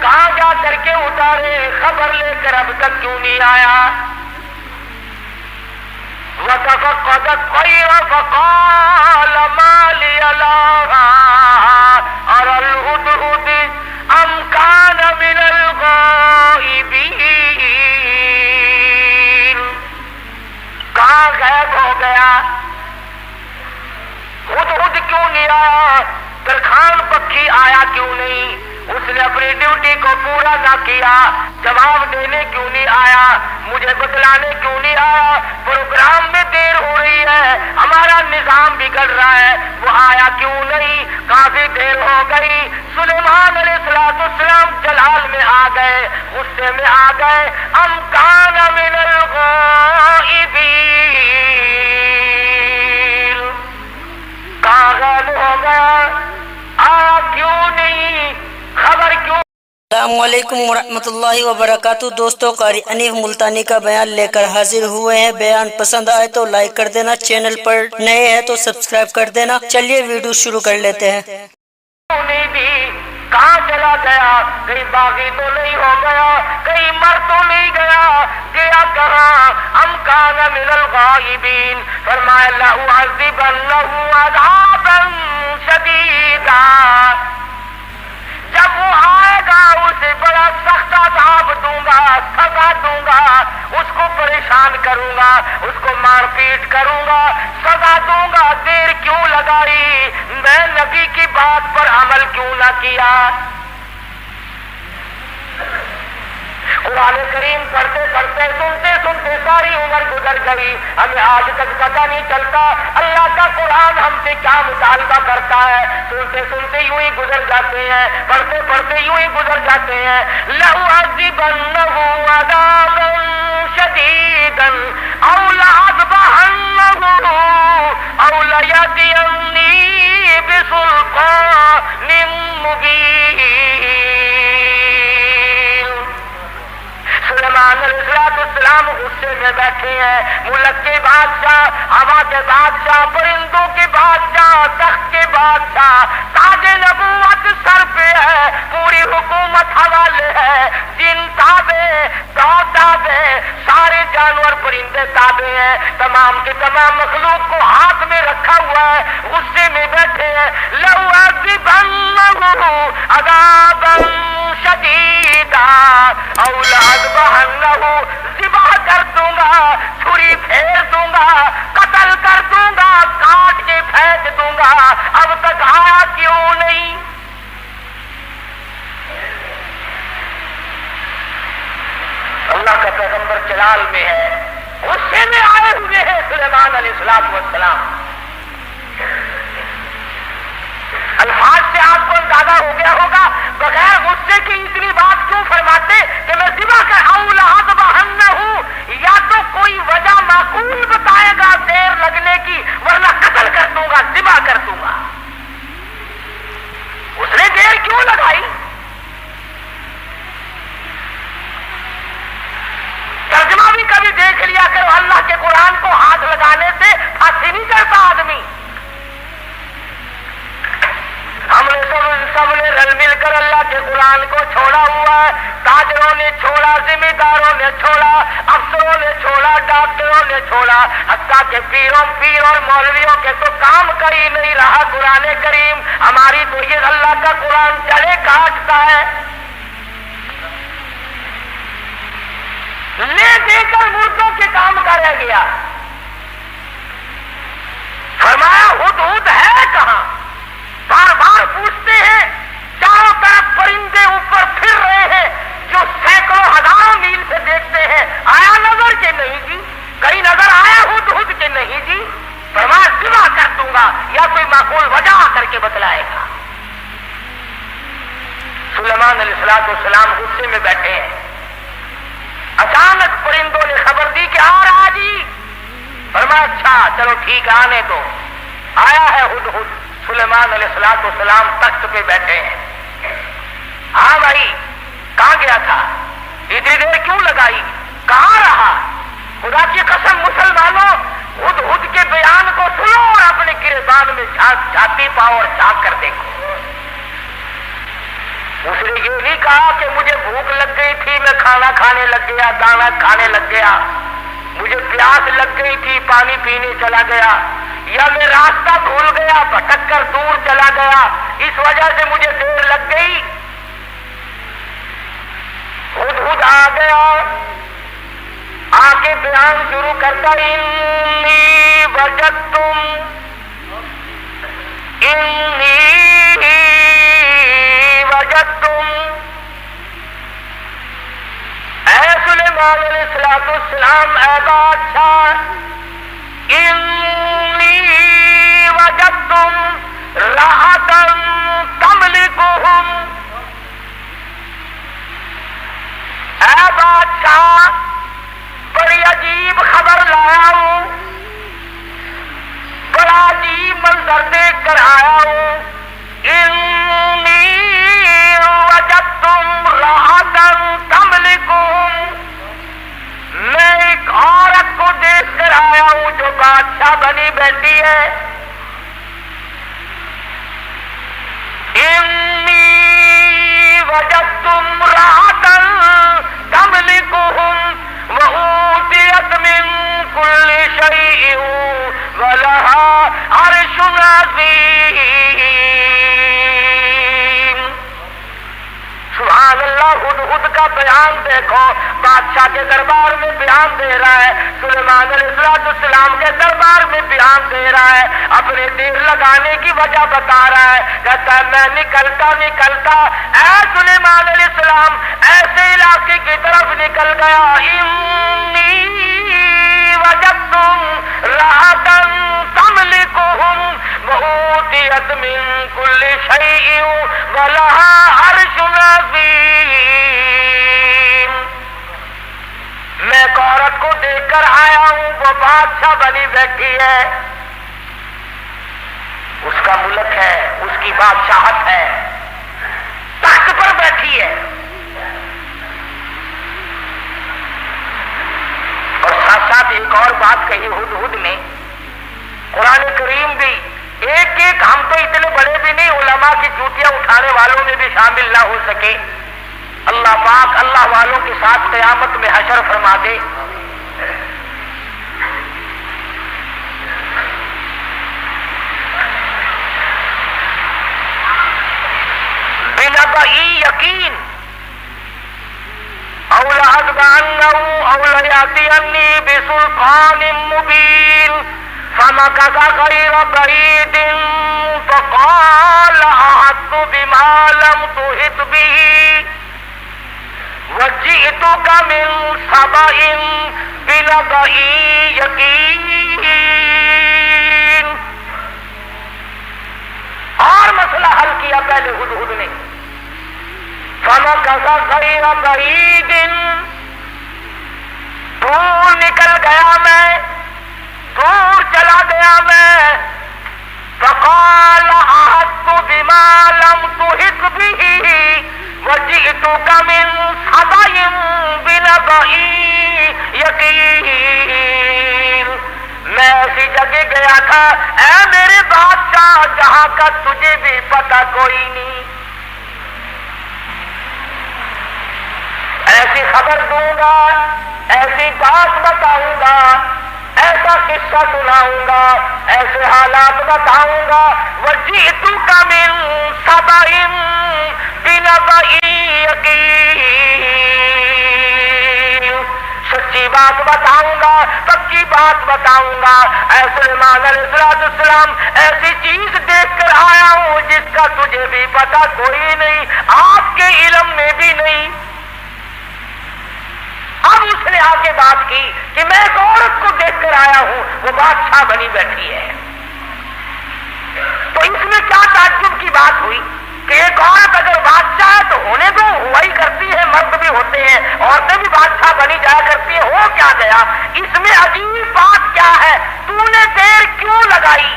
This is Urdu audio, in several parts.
کہاں جا کر کے اتارے، خبر لے کر اب تک کیوں نہیں آیا؟ وَتَفَقَّدَ الطَّيْرَ فَقَالَ مَا لِيَ لَا أَرَى الْهُدْهُدَ أَمْ كَانَ مِنَ الْغَائِبِينَ۔ کہاں غائب ہو گیا؟ ہدہد کیوں نہیں آیا؟ درخان پکھی آیا کیوں نہیں؟ اس نے اپنی ڈیوٹی کو پورا نہ کیا، جواب دینے کیوں نہیں آیا؟ مجھے بتلانے کیوں نہیں آیا؟ پروگرام میں دیر ہو رہی ہے، ہمارا نظام بگڑ رہا ہے، وہ آیا کیوں نہیں؟ کافی دیر ہو گئی۔ سلیمان علیہ السلام جلال میں آ گئے، غصے میں آ گئے۔ ام کان من الغائبین، کہاں غائب ہو گیا؟ آیا کیوں نہیں؟ خبر کیوں؟ السلام علیکم ورحمۃ اللہ وبرکاتہ۔ دوستو، قاری انیف ملتانی کا بیان لے کر حاضر ہوئے ہیں۔ بیان پسند آئے تو لائک کر دینا، چینل پر نئے ہیں تو سبسکرائب کر دینا۔ چلیے ویڈیو شروع کر لیتے ہیں۔ کہاں چلا گیا؟ کہیں باغی تو نہیں ہو گیا، کہیں مر تو نہیں گیا، گیا کہاں؟ ام کان من الغائبین، فرمایا لأعذبنہ عذابا شدیدا، جب وہ آئے گا اسے بڑا سخت عذاب دوں گا، سزا دوں گا، اس کو پریشان کروں گا، اس کو مار پیٹ کروں گا، سزا دوں گا۔ دیر کیوں لگائی؟ میں نبی کی بات پر عمل کیوں نہ کیا؟ قرآن کریم پڑھتے پڑھتے سنتے سنتے ساری عمر گزر گئی، ہمیں آج تک پتہ نہیں چلتا اللہ کا قرآن ہم سے کیا مطالبہ کرتا ہے۔ سنتے سنتے یوں ہی گزر جاتے ہیں، پڑھتے پڑھتے یوں ہی گزر جاتے ہیں۔ لَأُعَذِّبَنَّهُ عَذَابًا شَدِيدًا أَوْ لَأَذْبَحَنَّهُ أَوْ لَيَأْتِيَنِّي بِسُلْطَانٍ مُّبِينٍ۔ سلیمان علیہ السلام غصے میں بیٹھے ہیں، ملک کے بادشاہ، ہوا کے بادشاہ، پرندوں کے بادشاہ، تخت کے بادشاہ، تاج نبوت سر پہ ہے، پوری حکومت حوالے ہے، جن تابع، دو تابع، سارے جانور پرندے تابع ہیں، تمام کے تمام مخلوق کو ہاتھ میں رکھا ہوا ہے، غصے میں بیٹھے ہیں۔ لَأُعَذِّبَنَّهُ عَذَابًا شَدِيدًا أَوْ لَأَذْبَحَنَّهُ، ذبح کر دوں گا، چھری پھیر دوں گا، قتل کر دوں گا، کاٹ کے پھینک دوں گا۔ اب تک آیا کیوں نہیں؟ اللہ کا پیغمبر جلال میں ہے، غصے میں آئے ہوئے ہیں سلیمان علیہ السلام۔ الفاظ سے آپ کو اندازہ ہو گیا ہوگا، بغیر غصے کی اتنی بات کیوں فرماتے کہ میں ذبح کر أَوْ لَأَذْبَحَنَّهُ، یا تو کوئی وجہ معقول بتائے گا دیر لگنے کی، ورنہ قتل کر دوں گا، ذبح کر دوں گا۔ اس نے دیر کیوں لگائی؟ ترجمہ بھی کبھی دیکھ لیا کرو، اللہ کے قرآن کو ہاتھ لگانے سے پھانسی نہیں کرتا آدمی۔ ہم نے سب نے رل مل کر اللہ کے قرآن کو چھوڑا ہوا ہے، تاجروں نے چھوڑا، ذمہ داروں نے چھوڑا، افسروں نے چھوڑا، ڈاکٹروں نے چھوڑا، حتیٰ کہ پیر اور مولویوں کے تو کام کا ہی نہیں رہا قرآن کریم۔ ہماری تو یہ اللہ کا قرآن جڑے کاٹتا ہے، لے دے کر مردوں کے کام کا رہ گیا۔ فرمایا ہدہد ہے کہاں؟ بار بار پوچھتے ہیں، چاروں طرف پرندے اوپر پھر رہے ہیں جو سینکڑوں ہزاروں میل سے دیکھتے ہیں، آیا نظر کے نہیں جی؟ کہیں نظر آیا ہدہد کے نہیں جی؟ فرمایا ذبح کر دوں گا، یا کوئی معقول وجہ آ کر کے بتلائے گا۔ سلیمان علیہ السلام غصے میں بیٹھے ہیں، اچانک پرندوں نے خبر دی کہ آ رہا جی۔ فرمایا اچھا چلو ٹھیک ہے، آنے دو۔ آیا ہے ہدہد، سلیمان علیہ السلام تخت پہ بیٹھے ہیں۔ ہاں بھائی، کہاں گیا تھا؟ اتنی دیر کیوں لگائی؟ کہاں رہا؟ خدا کی قسم مسلمانوں، ہدہد کے بیان کو سنو اور اپنے گریبان میں جھانتی پاؤ اور جھانک کر دیکھو۔ اس نے یہ نہیں کہا کہ کھانا کھانے لگ گیا، دانا کھانے لگ گیا، مجھے پیاس لگ گئی تھی پانی پینے چلا گیا، یا میں راستہ بھول گیا بھٹک کر دور چلا گیا، اس وجہ سے مجھے دیر لگ گئی۔ ہدہد آ گیا، آ کے بیان شروع کرتا، انی وجدتم اے سلیمان علیہ السلام، اے بادشاہ، انی وجدتم راحتا تملکہم، اے بادشاہ بڑی عجیب خبر لایا ہوں، بڑا عجیب منظر دیکھ کر آیا ہوں، انی وجدتم راحتا تملکہم، میں ایک عورت کو دیکھ کر آیا ہوں جو بادشاہ بنی بیٹھی ہے، انی وجدتم راحتا تملکہم وأوتيت من كل شيء ولها عرش عظيم۔ سبحان اللہ، ہدہد کا بیان دیکھو، بادشاہ کے دربار میں بیان دے رہا ہے، سلیمان علیہ السلام کے دربار میں بیان دے رہا ہے، اپنے دیر لگانے کی وجہ بتا رہا ہے، کہتا ہے میں نکلتا اے سلیمان علیہ السلام ایسے علاقے کی طرف نکل گیا، انی وجدتم راحتا تملکہم وأوتیت من کل شیء ولها عرش عظیم۔ میں ایک عورت کو دیکھ کر آیا ہوں، وہ بادشاہ بنی بیٹھی ہے، اس کا ملک ہے، اس کی بادشاہت ہے، تخت پر بیٹھی ہے، اور ساتھ ساتھ ایک اور بات کہی ہدہد نے، قرآن کریم بھی ایک ہم تو اتنے بڑے بھی نہیں، علماء کی چوٹیاں اٹھانے والوں میں بھی شامل نہ ہو سکے، اللہ پاک اللہ والوں کے ساتھ قیامت میں حشر فرما دے۔ بنبأ یقین او لأتبعنہ او لیأتینی بسلطان مبین فمکث غیر بعید فقال احطت بما لم تحط به وجئتک من سبأ بنبأ یقین۔ اور مسئلہ حل کیا پہلے ہدہد نے، فمکث غیر بعید، دور نکل گیا میں، دور چلا گیا میں، فقال احطت بما لم تحط به وجئتک من سبأ بنبأ یقین۔ میں ایسی جگہ گیا تھا اے میرے بادشاہ جہاں کا تجھے بھی پتہ کوئی نہیں، ایسی خبر دوں گا، ایسی بات بتاؤں گا، ایسا قصہ سناؤں گا، ایسے حالات بتاؤں گا، وجئتک من سبأ بنبأ یقین، سچی بات بتاؤں گا، پکی بات بتاؤں گا۔ اے سلیمان علیہ السلام ایسی چیز دیکھ کر آیا ہوں جس کا تجھے بھی پتہ کوئی نہیں، آپ کے علم میں بھی نہیں۔ اب اس نے آ کے بات کی کہ میں ایک عورت کو دیکھ کر آیا ہوں، وہ بادشاہ بنی بیٹھی ہے، تو اس میں کیا تعجب کی بات ہوئی کہ ایک عورت اگر بادشاہ ہے تو ہونے دو، ہوا ہی کرتی ہے، مرد بھی ہوتے ہیں، عورتیں بھی بادشاہ بنی جایا کرتی ہیں، ہو کیا گیا؟ اس میں عجیب بات کیا ہے؟ تو نے دیر کیوں لگائی؟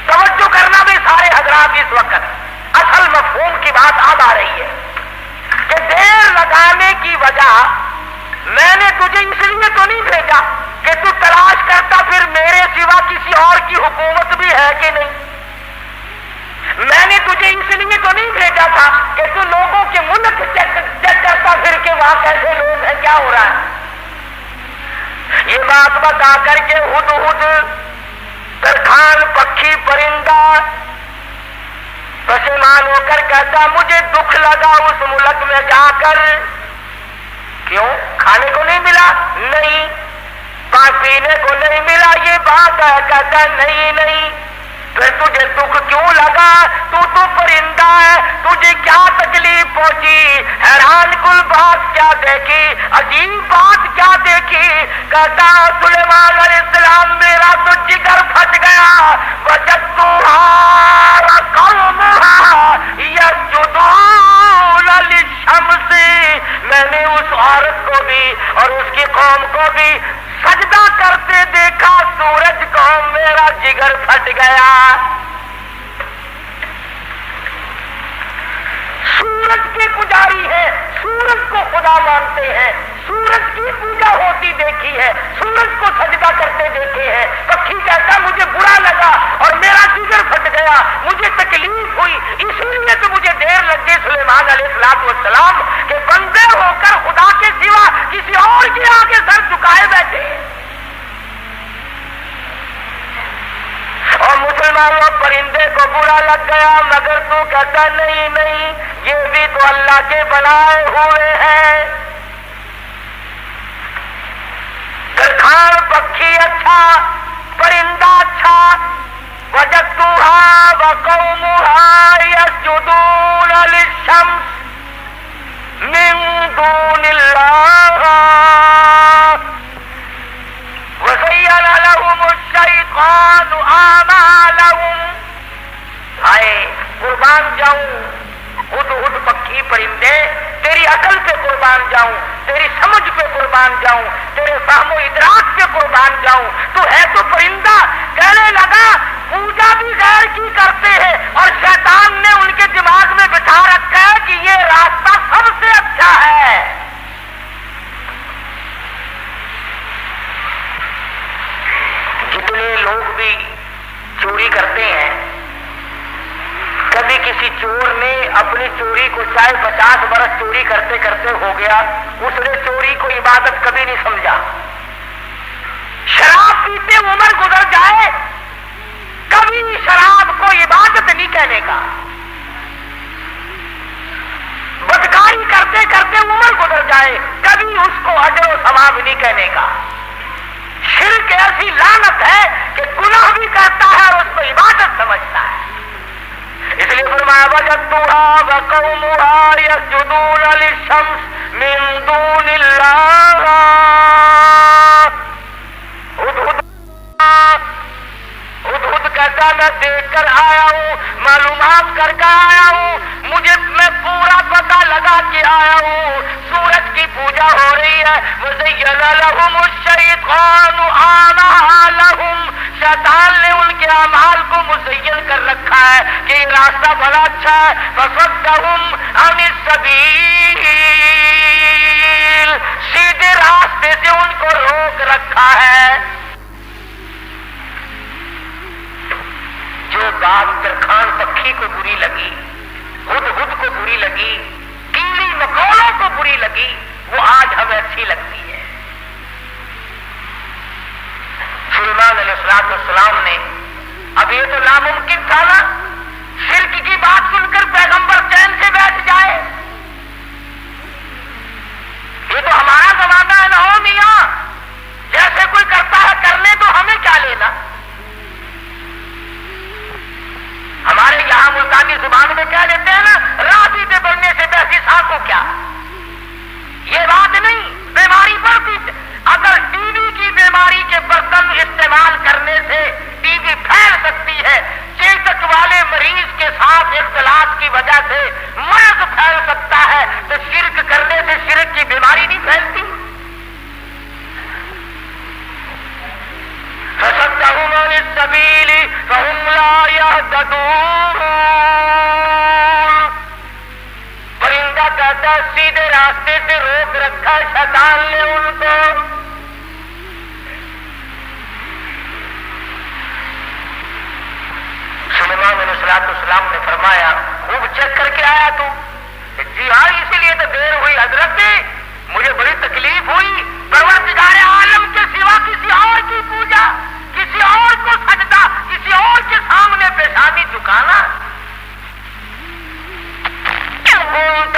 توجہ کرنا بھی سارے حضرات اس وقت، اصل مفہوم کی بات اب آ رہی ہے کہ دیر لگانے کی وجہ میں نے تجھے اس لیے تو نہیں بھیجا کہ تو تلاش کرتا پھر میرے سوا کسی اور کی حکومت بھی ہے کہ نہیں، میں نے تجھے اس لیے تو نہیں بھیجا تھا کہ تو لوگوں کے ملک چیک کرتا کیا ہو رہا ہے؟ یہ بات بتا کر کے ہدہد ترکھان پکھی پرندہ پشیمان ہو کر کہتا مجھے دکھ لگا اس ملک میں جا کر. کیوں؟ کھانے کو نہیں ملا؟ نہیں. پینے کو نہیں ملا؟ یہ بات ہے. کہتا نہیں نہیں. پھر تجھے دکھ کیوں لگا؟ تو پرندہ ہے, تجھے کیا تکلیف پہنچی؟ حیران کل بات کیا دیکھی, عجیب بات کیا دیکھی؟ کہتا سلیمان علیہ السلام میرا تو جگر پھٹ گیا. وجدتها قومها يسجدون للشمس, میں نے اس عورت کو بھی اور اس کی قوم کو بھی سجدہ کرتے دیکھا سورج کو, میرا جگر پھٹ گیا. سورج کے پجاری ہیں, سورج کو خدا مانتے ہیں, سورج کی پوجا ہوتی دیکھی ہے, سورج کو سجدہ کرتے دیکھے ہیں. پکھی کہتا مجھے برا لگا اور میرا جگر پھٹ گیا, مجھے تکلیف ہوئی, اسی لیے تو مجھے دیر لگ گئی سلیمان علیہ السلام کہ بندے ہو کر خدا کے سوا کسی اور کے آگے سر جھکائے بیٹھے. اور مسلمانوں پرندے کو برا لگ گیا, مگر تو کہتا نہیں نہیں, یہ بھی تو اللہ کے بنائے ہوئے ہیں. ترکھان پکھی اچھا, پرندہ اچھا. وجدتها وقومها يسجدون للشمس من دون الله وزين لهم الشيطان اعمالهم. ہائے قربان جاؤں ہدہد پکھی پرندے, تیری عقل پہ قربان جاؤں, تیری سمجھ پہ قربان جاؤں, تیرے فہم و ادراک پہ قربان جاؤں. تو ہے تو پرندہ. کہنے لگا پوجا بھی غیر کی کرتے ہیں اور شیطان نے ان کے دماغ میں بٹھا رکھا ہے کہ یہ راستہ سب سے اچھا ہے. جتنے لوگ بھی چوری کرتے ہیں, کبھی کسی چور نے اپنی چوری کو چاہے 50 برس چوری کرتے کرتے ہو گیا, اس نے چوری کو عبادت کبھی نہیں سمجھا. شراب پیتے عمر گزر جائے, کبھی شراب کو عبادت نہیں کہنے کا. بدکاری کرتے کرتے عمر گزر جائے, کبھی اس کو اجر و ثواب نہیں کہنے کا. شرک ایسی لعنت ہے کہ گناہ بھی کرتا ہے اور اس کو عبادت سمجھتا ہے. اس لیے فرمایا وجدتها وقومها يسجدون للشمس من دون الله. ہدہد کہتا میں دیکھ کر آیا ہوں, معلومات کر کے آیا ہوں, میں پورا پتہ لگا کے آیا ہوں. سورج کی پوجا ہو رہی ہے. وزین لهم الشیطان اعمالهم, شیطان نے ان کے اعمال کو مزین کر رکھا ہے کہ یہ راستہ بڑا اچھا ہے. فصدهم عن السبیل, سیدھے راستے سے ان کو روک رکھا ہے. جو بات ترکھان پکھی کو بری لگی, ہدہد کو بری لگی, کیڑی مکوڑوں کو بری لگی, وہ آج ہمیں اچھی لگتی ہے. سلیمان علیہ السلام نے, اب یہ تو ناممکن تھا نا شرک کی بات سن کر پیغمبر چین سے بیٹھ جائے. یہ تو ہمارا زمانہ ہے نا ہو میاں, جیسے کوئی کرتا ہے کرنے تو ہمیں کیا لینا. ہمارے یہاں ملتانی زبان میں کہہ دیتے ہیں نا, راضی سے بڑھنے سے بہتی سانس کو کیا. یہ بات نہیں, بیماری بڑھتی. اگر ٹی وی کی بیماری کے برتن استعمال کرنے سے ٹی وی پھیل سکتی ہے, چیتک والے مریض کے ساتھ اختلاط کی وجہ سے مرض پھیل سکتا ہے, تو شرک کرنے سے شرک کی بیماری نہیں پھیلتی. فصدهم عن السبيل فهم لا يهتدون. پرندہ کہتا سیدھے راستے سے روک رکھا شیطان نے ان کو. سلیمان علیہ السلام نے فرمایا خوب چیک کر کے آیا تو؟ جی ہاں, اسی لیے تو دیر ہوئی حضرت, مجھے بڑی تکلیف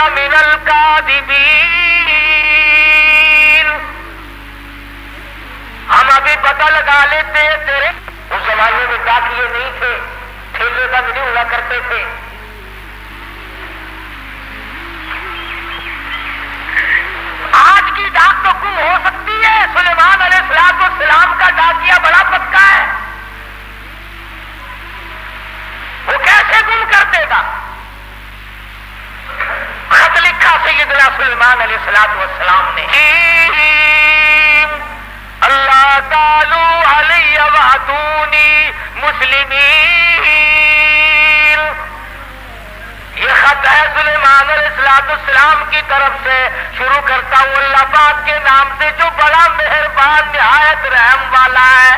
من الکاذبین، ہم ابھی پتہ لگا لیتے ہیں تیرے. اس زمانے میں ڈاکیے نہیں تھے، ٹھیلے بند نہیں ہوا کرتے تھے. آج کی ڈاک تو گم ہو سکتی ہے، سلیمان علیہ السلام کا ڈاکیا بڑا پکا ہے، وہ کیسے گم کر دے گا؟ خط لکھا سیدنا سلیمان علیہ السلام نے، اللہ تعالی علی وعدونی مسلمین. یہ خط ہے سلیمان علیہ السلام کی طرف سے، شروع کرتا ہوں اللہ پاک کے نام سے جو بڑا مہربان نہایت رحم والا ہے.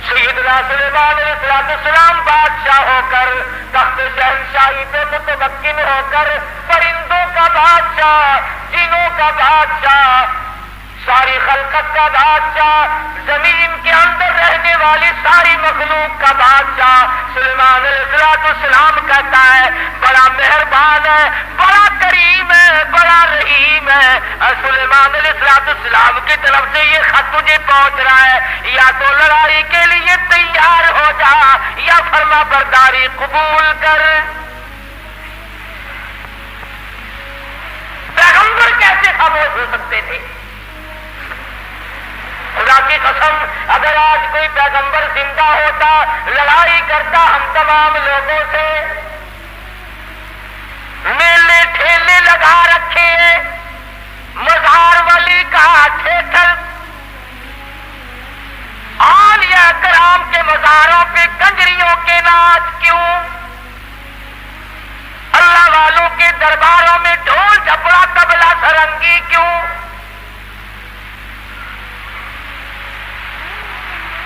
سیدنا سلیمان علیہ السلام بادشاہ ہو کر تخت شہنشاہی پہ متمکن ہو کر پرندوں کا بادشاہ، جنوں کا بادشاہ، ساری خلقت کا بادشاہ، زمین کے اندر رہنے والی ساری مخلوق کا بادشاہ سلیمان علیہ السلام کہتا ہے بڑا مہربان ہے، بڑا کریم ہے، بڑا رحیم ہے. سلیمان علیہ السلام کی طرف سے یہ خط تجھے پہنچ رہا ہے، یا تو لڑائی کے لیے تیار ہو جا یا فرما برداری قبول کر. پیغمبر کیسے خاموش ہو سکتے تھے؟ خدا کی قسم اگر آج کوئی پیغمبر زندہ ہوتا، لڑائی کرتا ہم تمام لوگوں سے، میلے ٹھیلے لگا رکھے، مزار ولی کا تھیٹر، اولیاء کرام کے مزاروں پہ کنجریوں کے ناچ کیوں؟ اللہ والوں کے درباروں میں ڈھول جھپڑا طبلہ سرنگی کیوں؟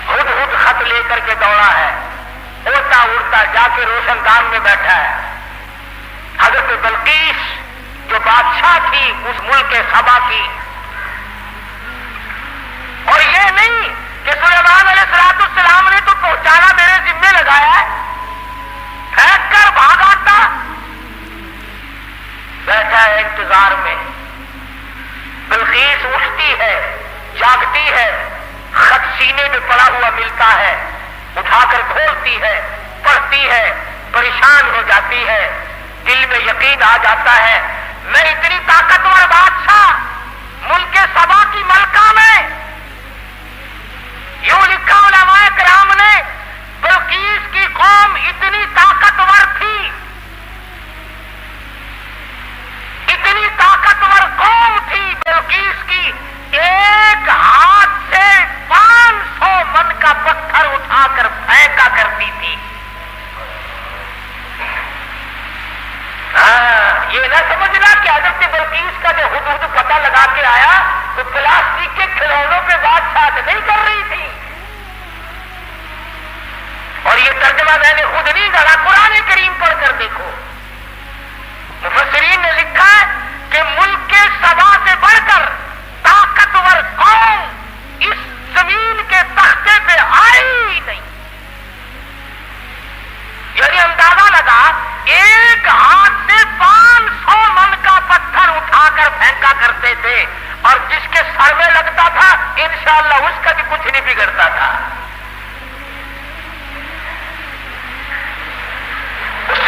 خود خط لے کر کے دوڑا ہے، اڑتا اڑتا جا کے روشن دان میں بیٹھا ہے. حضرت بلقیس جو بادشاہ تھی اس ملک سبا کی، اور یہ نہیں کہ سلیمان علیہ السلام نے تو پہنچانا میرے ذمے لگایا ہے، پھینک کر بھاگ آتا. بیٹھا ہے انتظار میں. بلقیس اٹھتی ہے، جاگتی ہے، خط سینے میں پڑا ہوا ملتا ہے، اٹھا کر کھولتی ہے، پڑھتی ہے، پریشان ہو جاتی ہے. دل میں یقین آ جاتا ہے میں اتنی طاقتور بادشاہ ملک سبا کی ملکہ میں. یوں لکھا علماء کرام نے بلقیس کی قوم اتنی طاقتور تھی، اتنی طاقتور قوم تھی بلقیس کی، ایک ہاتھ سے 500 من کا پتھر اٹھا کر پھینکا کرتی تھی. یہ نہ سمجھنا کہ حضرت بلقیس کا جو حدود پتہ لگا کے آیا تو پلاسٹک کے کھلونوں پہ بادشاہ نہیں کر رہی تھی. اور یہ ترجمہ میں نے خود نہیں کرا، قرآن کریم پڑھ کر دیکھو. مفسرین نے لکھا ہے کہ ملک کے سبا سے بڑھ کر طاقتور قوم اس زمین کے تختے پہ آئی ہی نہیں. یعنی اندازہ لگا ایک ہاتھ سے 500 من کا پتھر اٹھا کر پھینکا کرتے تھے، اور جس کے سر میں لگتا تھا انشاءاللہ اس کا بھی کچھ نہیں بگڑتا تھا.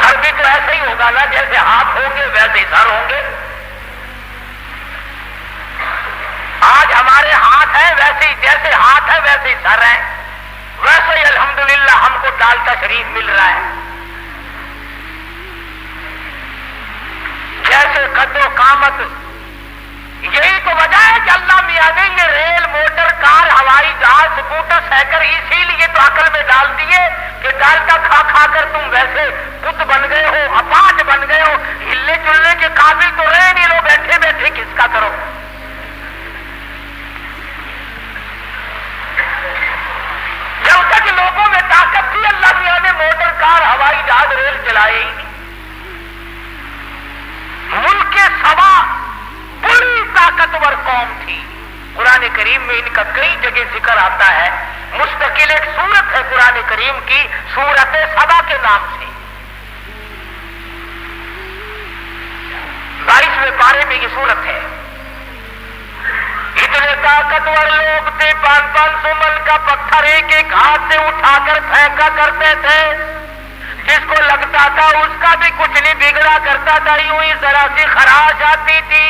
سر بھی تو ایسے ہی ہوگا نا، جیسے ہاتھ ہوں گے ویسے ہی سر ہوں گے. آج ہمارے ہاتھ ہیں ویسے ہی، جیسے ہاتھ ہے ویسے ہی سر ہیں. ویسے ہی الحمدللہ ہم کو ڈالتا شریف مل رہا ہے. جیسے قد و قامت، یہی تو وجہ ہے کہ اللہ میاں نے یہ ریل، موٹر، کار، ہوائی جہاز، سکوٹر، سائیکل اسی لیے تو عقل میں ڈال دیے کہ ڈالتا کھا کھا کر تم ویسے بت بن گئے ہو، اپاہج بن گئے ہو، ہلنے چلنے کے قابل تو رہے نہیں، لو بیٹھے بیٹھے کس کا کرو. جب تک لوگوں میں طاقت تھی اللہ میاں نے موٹر، کار، ہوائی جہاز، ریل چلائے ہی نہیں. ملک سبا بڑی طاقتور قوم تھی. قرآن کریم میں ان کا کئی جگہ ذکر آتا ہے. مستقل ایک سورت ہے قرآن کریم کی، سورت سبا کے نام سے. بارے میں یہ صورت ہے. اتنے طاقتور لوگ تھے، 500 من کا پتھر ایک ایک ہاتھ سے اٹھا کر پھینکا کرتے تھے. جس کو لگتا تھا اس کا بھی کچھ نہیں بگڑا کرتا تھا، یوں ہی ذرا سی خراش آتی تھی.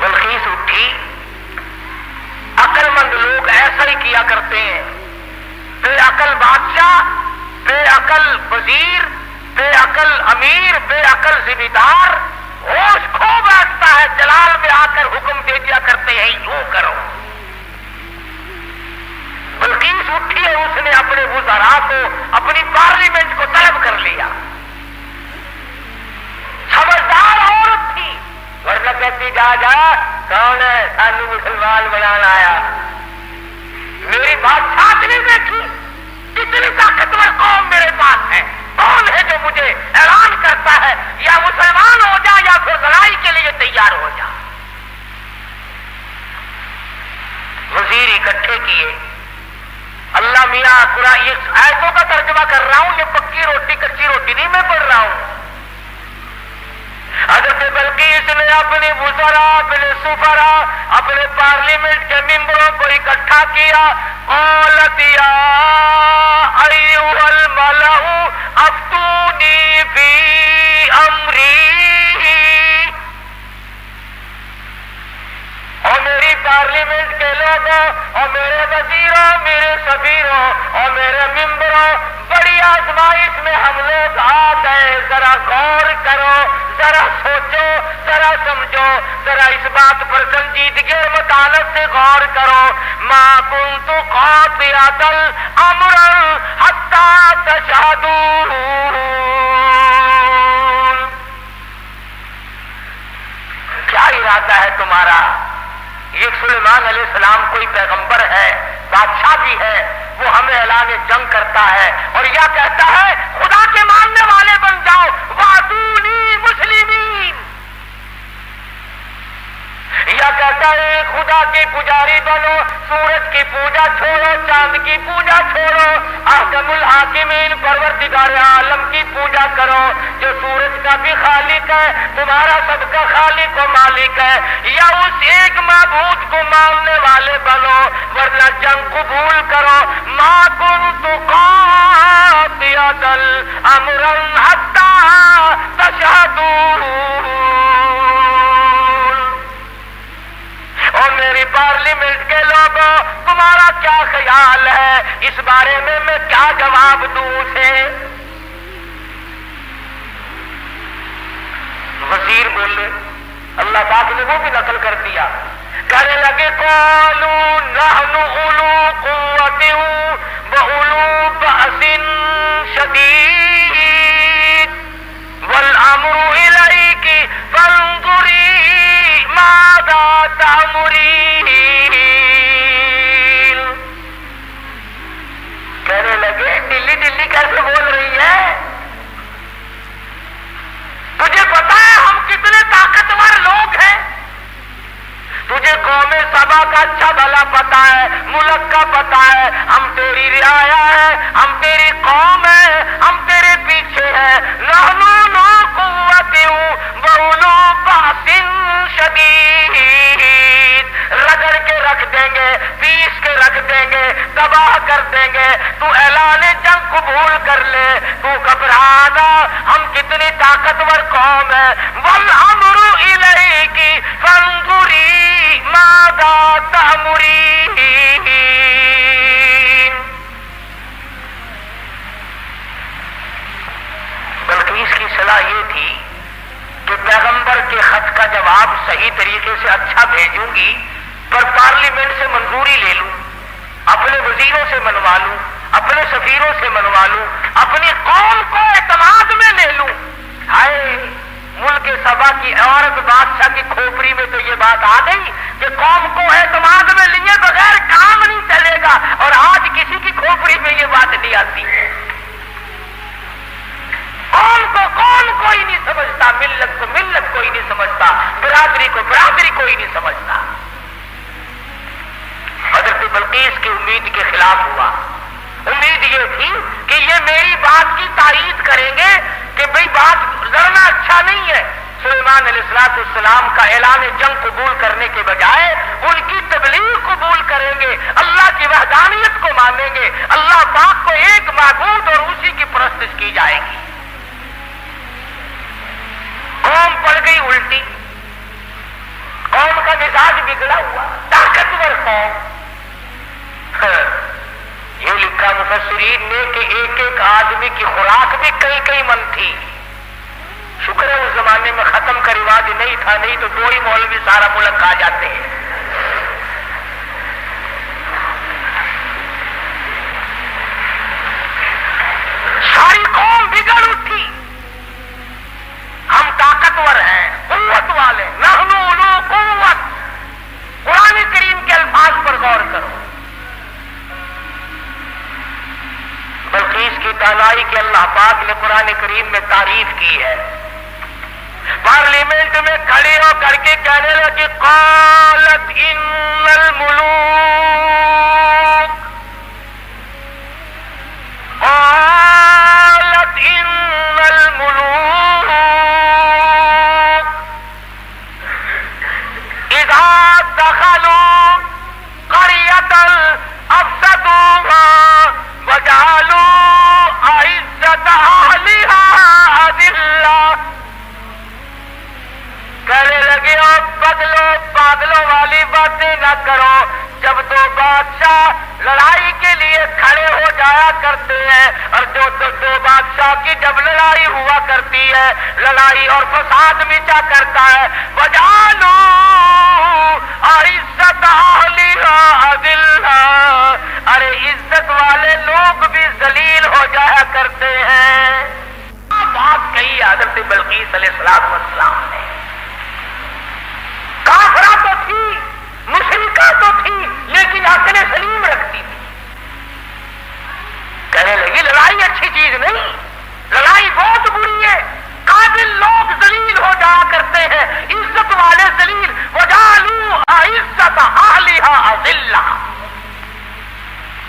بلقیس اٹھی. عقل مند لوگ ایسا ہی کیا کرتے ہیں. بے عقل بادشاہ، بے عقل وزیر، بے عقل امیر، بے عقل ذمہ دار ہوش کھو بیٹھتا ہے، جلال میں آ کر حکم دے دیا کرتے ہیں یوں کرو. بلقیس اٹھی اور اس نے اپنے وزراء کو، اپنی پارلیمنٹ کو طلب کر لیا. سمجھدار عورت تھی، ورنہ کہتی جا جا کون ہے سانو مسلمان بنانا آیا. میری بادشاہت نہیں دیکھی، کتنی طاقتور قوم میرے پاس ہے. کون ہے جو مجھے اعلان کرتا ہے یا مسلمان ہو جا یا پھر لڑائی کے لیے تیار ہو جا. وزیر اکٹھے کیے. اللہ میاں قرآن یہ آیتوں کا ترجمہ کر رہا ہوں، یہ پکی روٹی کچی روٹی نہیں میں پڑھ رہا ہوں. حضرت بلقیس نے اپنی وزراء، اپنے سفراء، اپنے پارلیمنٹ کے ممبروں کو اکٹھا کیا. قالت یا ایھا الملأ افتونی فی امری، اور میری پارلیمنٹ کے لوگوں اور میرے وزیروں، میرے سفیروں اور میرے ممبروں، بڑی آزمائش میں ہم لوگ آ گئے. ذرا غور کرو، ذرا سوچو، ذرا سمجھو، ذرا اس بات پر سنجیدگی اور متانت سے غور کرو. ما کنت قاطعۃ امرا حتی تشہدون. کیا ارادہ ہے تمہارا؟ یہ سلیمان علیہ السلام کوئی پیغمبر ہے، بادشاہ بھی ہے، وہ ہمیں اعلان جنگ کرتا ہے اور یا کہتا ہے خدا کے ماننے والے بن جاؤ، وَأْتُونِي مُسْلِمِينَ، یا کہتا ہے خدا کے پجاری بنو، سورج کی پوجا چھوڑو، چاند کی پوجا چھوڑو، احکم الحاکمین پروردگار عالم کی پوجا کرو جو سورج کا بھی خالق ہے، تمہارا سب کا خالق و مالک ہے. یا اس ایک معبود کو ماننے والے بنو ورنہ جنگ قبول کرو. ما کنت قاطعۃ امرا حتی تشہدون. اور میری پارلیمنٹ کے لوگوں، تمہارا کیا خیال ہے اس بارے میں کیا جواب دوں اسے؟ وزیر بولے، اللہ پاک نے وہ بھی نقل کر دیا. کہنے لگے قالوا نحن اولو قوۃ واولو بأس شدید والامر الیک فانظری ماذا تأمرین. کہنے لگے ڈلی ڈلی کیسے بول رہی ہے؟ تجھے پتا ہے ہم کتنے طاقتور لوگ ہیں؟ تجھے قوم سبا کا اچھا بھلا پتا ہے، ملک کا پتا ہے. ہم تیری رعایا ہے، ہم تیری قوم ہے، ہم تیرے پیچھے ہیں. نحن اولو قوۃ واولو بأس شدید، رگڑ کے رکھ دیں گے، پیس کے رکھ دیں گے، تباہ کر دیں گے. تو اعلان جنگ قبول کر لے، تو گھبرانا، ہم کتنی طاقتور قوم ہے. والامر الیک فانظری ماذا تأمرین. بلقیس کی صلاح یہ تھی کہ پیغمبر کے خط کا جواب صحیح طریقے سے اچھا بھیجوں گی، پر پارلیمنٹ سے منظوری لے لوں، اپنے وزیروں سے منوا لوں، اپنے سفیروں سے منوا لوں، اپنی قوم کو اعتماد میں لے لوں. ہائے ملک سبا کی عورت بادشاہ کی کھوپڑی میں تو یہ بات آ گئی کہ قوم کو اعتماد میں لیے بغیر کام نہیں چلے گا، اور آج کسی کی کھوپڑی میں یہ بات نہیں آتی. قوم کو قوم کوئی نہیں سمجھتا، ملت کو ملت کوئی نہیں سمجھتا، برادری کو برادری کوئی نہیں سمجھتا. حضرت بلقیس کی امید کے خلاف ہوا. امید یہ تھی کہ یہ میری بات کی تائید کریں گے کہ بھئی بات لڑنا اچھا نہیں ہے، سلیمان علیہ السلام کا اعلان جنگ قبول کرنے کے بجائے ان کی تبلیغ قبول کریں گے، اللہ کی وحدانیت کو مانیں گے، اللہ پاک کو ایک معبود اور اسی کی پرستش کی جائے گی۔ قوم پڑ گئی الٹی، قوم کا مزاج بگڑا ہوا، طاقتور قوم۔ یہ لکھا مفسرین نے کہ ایک ایک آدمی کی خوراک بھی کئی کئی من تھی۔ شکر ہے اس زمانے میں ختم کا رواج نہیں تھا، نہیں تو دو ہی مولوی سارا ملک کھا جاتے ہیں۔ ساری قوم بگڑ اٹھی، ہم طاقتور ہیں، قوت والے، نحن اولو قوت۔ قرآن کریم کے الفاظ پر غور کرو، بلقیس کی دانائی کے اللہ پاک نے قرآن کریم میں تعریف کی ہے۔ پارلیمنٹ میں کھڑی ہو کر کے کہنے لگی قالت ان الملوک، قالت ان الملوک اذا دخلوا قریۃ افسدوها وجعلوا اعزۃ اہلها اذلہ۔ کہنے لگے اور پاگلوں والی باتیں نہ کرو، جب دو بادشاہ لڑائی کے لیے کھڑے ہو جایا کرتے ہیں اور جو دو بادشاہ کی جب لڑائی ہوا کرتی ہے، لڑائی اور فساد مچا کرتا ہے، وجعلوا اعزۃ اہلها اذلہ، ارے عزت والے لوگ بھی ذلیل ہو جایا کرتے ہیں۔ بات کہی حضرت بلقیس علیہ السلام نے۔ کافرہ تو تھی، مشرکہ تو تھی، لیکن عقل سلیم رکھتی تھی۔ کہنے لگی لڑائی اچھی چیز نہیں، لڑائی بہت بری ہے، قابل لوگ ذلیل ہو جایا کرتے ہیں، عزت والے ذلیل، وجعلوا اعزۃ اہلها اذلہ،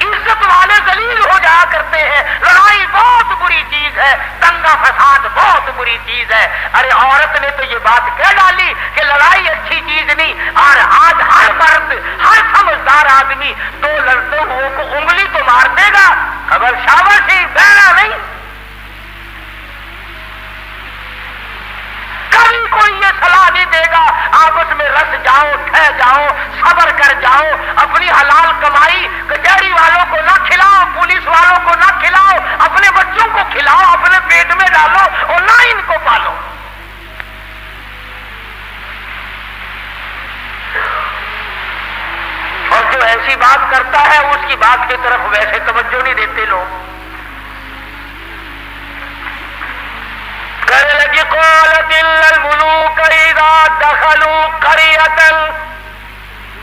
عزت والے ذلیل ہو جایا کرتے ہیں۔ لڑائی بہت بری چیز ہے، دنگا فساد بہت بری چیز ہے۔ ارے عورت نے تو یہ بات کہہ ڈالی کہ لڑائی اچھی چیز نہیں، اور آج ہر مرد، ہر سمجھدار آدمی دو لڑتے ہوئے کو انگلی تو مار دے گا، خبر شاباش ہی، بہنا نہیں۔ کبھی کوئی یہ صلاح نہیں دے گا آپس میں رس جاؤ، ٹھہ جاؤ، صبر کر جاؤ، اپنی حلال کمائی کچہری والوں کو نہ کھلاؤ، پولیس والوں کو نہ کھلاؤ، اپنے بچوں کو کھلاؤ، اپنے پیٹ میں ڈالو اور نہ ان کو پالو۔ اور جو ایسی بات کرتا ہے اس کی بات کی طرف ویسے توجہ نہیں دیتے لوگ۔ کہنے لگی قالت ان الملوک اذا دخلوا قریۃ،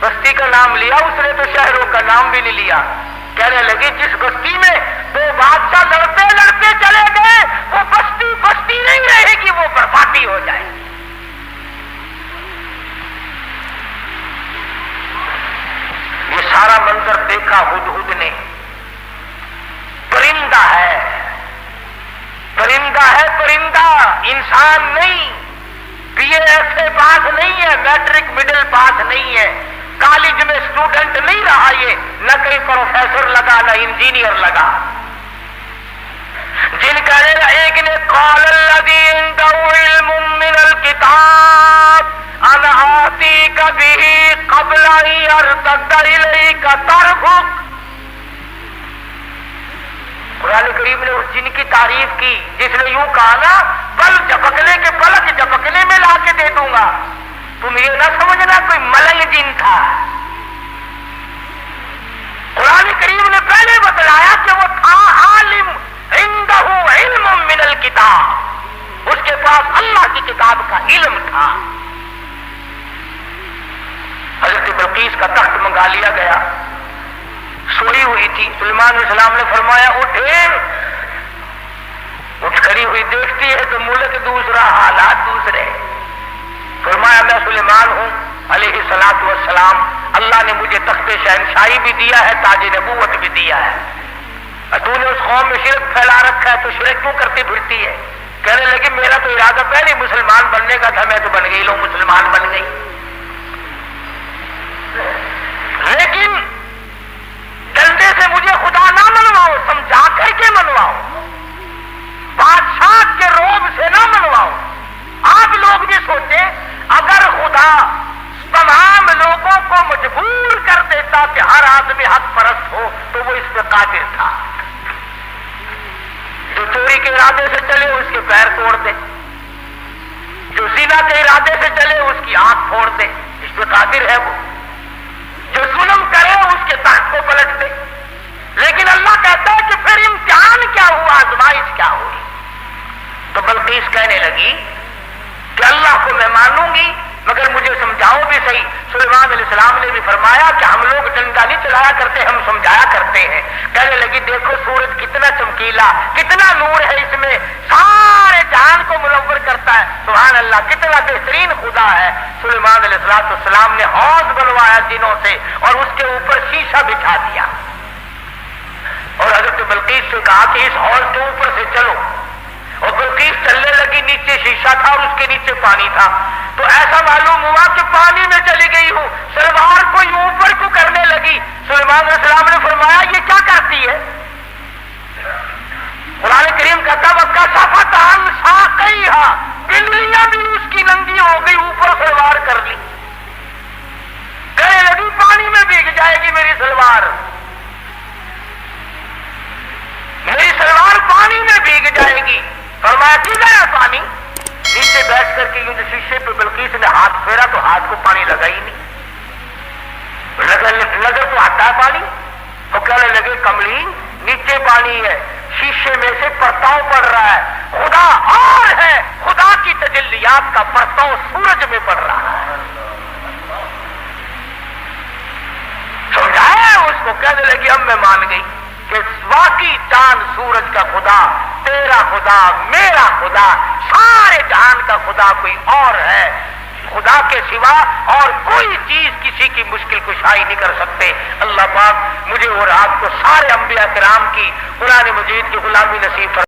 بستی کا نام لیا اس نے تو شہروں کا نام بھی نہیں لیا۔ کہنے لگی جس بستی میں دو بادشاہ لڑتے لڑتے چلے گئے وہ بستی بستی نہیں رہے گی، وہ بربادی ہو جائے گی۔ یہ سارا منظر دیکھا ہدہد نے، پرندہ ہے، پرندہ ہے، پرندہ، انسان نہیں، بی اے ایف اے پاس نہیں ہے، میٹرک مڈل پاس نہیں ہے، کالج میں اسٹوڈنٹ نہیں رہا، یہ نہ کہیں پروفیسر لگا نہ انجینئر لگا۔ جن کا ایک نے قال الذی عنده علم من الکتاب انا آتیک به قبل ان یرتد الیک طرفک۔ قرآن کریم نے اس جن کی تعریف کی جس نے یوں کہا نا پل جھپکنے کے پلک جھپکنے میں لا کے دے دوں گا، تم یہ نہ سمجھنا کوئی ملنگ جن تھا۔ قرآن کریم نے پہلے بتلایا کہ وہ تھا عالم، عنده علم من الکتاب، اس کے پاس اللہ کی کتاب کا علم تھا۔ حضرت بلقیس کا تخت منگا لیا گیا، سوئی ہوئی تھی، سلیمان علیہ السلام نے فرمایا اٹھے، اٹھ کھڑی ہوئی دیکھتی ہے تو ملک دوسرا، حالات دوسرے۔ فرمایا میں سلیمان ہوں علیہ الصلوۃ والسلام، اللہ نے مجھے تخت شہنشاہی بھی دیا ہے، تاج نبوت بھی دیا ہے، تو نے اس قوم میں شرک پھیلا رکھا ہے تو شرک کیوں کرتی پھرتی ہے؟ کہنے لگی میرا تو ارادہ پہلے مسلمان بننے کا تھا، میں تو بن گئی، لو مسلمان بن گئی، لیکن ڈنڈے سے مجھے خدا نہ منواؤ، سمجھا کر کے منواؤ، بادشاہ کے روب سے نہ منواؤ۔ آپ لوگ بھی سوچیں اگر خدا تمام لوگوں کو مجبور کر دیتا کہ ہر آدمی حق پرست ہو تو وہ اس پہ قادر تھا۔ جو چوری کے ارادے سے چلے اس کے پیر توڑ دے، جو زنا کے ارادے سے چلے اس کی آنکھ پھوڑ دے، اس پہ قادر ہے وہ۔ جو ظلم کرے اس کے تخت کو پلٹ دے، لیکن اللہ کہتا ہے کہ پھر امتحان کیا ہوا، آزمائش کیا ہوئی؟ تو بلقیس کہنے لگی کہ اللہ کو میں مانوں گی مگر مجھے سمجھاؤ بھی صحیح۔ سلیمان علیہ السلام نے بھی فرمایا کہ ہم لوگ ڈنڈا نہیں چلایا کرتے، ہم سمجھایا کرتے ہیں۔ کہنے لگی دیکھو سورج کتنا چمکیلا، کتنا نور ہے اس میں، سارے جہان کو منور کرتا ہے، سبحان اللہ، کتنا بہترین خدا ہے۔ سلیمان علیہ السلام نے حوض بنوایا جنوں سے اور اس کے اوپر شیشہ بچھا دیا اور حضرت بلقیس سے کہا کہ اس حوض کے اوپر سے چلو، اور بلقیس چلنے لگی، نیچے شیشہ تھا اور اس کے نیچے پانی تھا، تو ایسا معلوم ہوا کہ پانی میں چلی گئی ہوں، سلوار کو اوپر کو کرنے لگی۔ سلیمان علیہ السلام نے فرمایا یہ کیا کرتی ہے؟ قرآن کریم کہتا وَكَشَفَتْ عَنْ سَاقَيْهَا، پنڈلیاں بھی اس کی ننگی ہو گئی، اوپر سلوار کر لی، کہنے لگی پانی میں بھیگ جائے گی میری سلوار، میری سلوار پانی میں بھیگ جائے گی۔ فرمایا کدھر ہے پانی؟ نیچے بیٹھ کر کے یوں شیشے پہ بلقیس نے ہاتھ پھیرا تو ہاتھ کو پانی لگا ہی نہیں، نظر تو آتا ہے پانی، تو کہنے لگے کملی نیچے پانی ہے، شیشے میں سے پرتاؤ پڑ رہا ہے، خدا اور ہے، خدا کی تجلیات کا پرتاؤ سورج میں پڑ رہا ہے۔ سمجھایا اس کو، کہنے لگی اب میں مان گئی کہ واقعی چاند سورج کا خدا، تیرا خدا، میرا خدا، سارے جہان کا خدا کوئی اور ہے، خدا کے سوا اور کوئی چیز کسی کی مشکل کشائی نہیں کر سکتے۔ اللہ پاک مجھے اور آپ کو سارے انبیاء کرام کی قرآن مجید کی غلامی نصیب فرمائے۔